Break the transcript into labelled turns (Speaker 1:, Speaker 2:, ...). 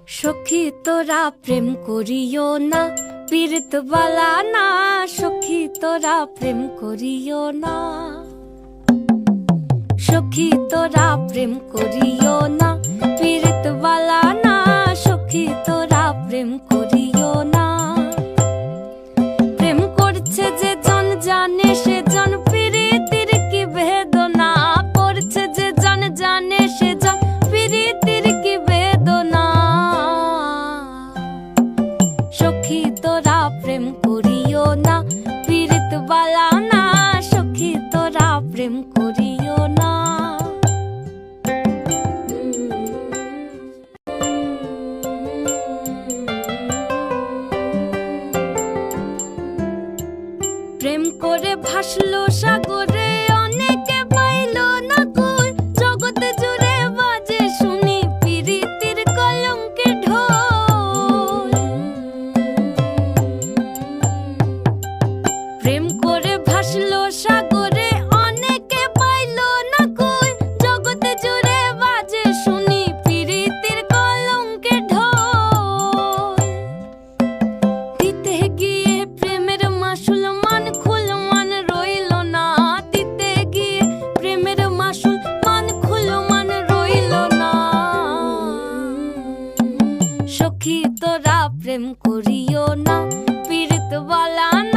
Speaker 1: সখী তোরা প্রেম করিও না, পীড়িত বালা না। সখী তোরা প্রেম করিও না, সখী তোরা প্রেম করিও না, পীড়িত বালা না। সখী তোরা প্রেম করিও না। প্রেম করছে যে জন জানে সে জন, পীড়িতির কি বেদনা। করছে যে জন জানে সে জন, পীড়িতির কি বেদনা। সখী তোরা প্রেম করিও না, পীড়িত বালা না। সখী তোরা প্রেম করিও না। প্রেম করে ভাসলো সাগরে, অনেকে পাইল না কই। জগতে জুড়ে বাজে শুনি পীড়িতির কলঙ্কের ঢোল। প্রেম করে ভাসলো সাগরে, অনেকে পাইল না কই। জগতে জুড়ে বাজে শুনি পীড়িতির কলঙ্কের ঢোল। দিতে গিয়ে প্রেমের মাসুল মান খুল মান রইল না। দিতে গিয়ে প্রেমের মাসুল মান খুল মান রইল না। সখী তোরা প্রেম করিও না, পীড়িত বালা না।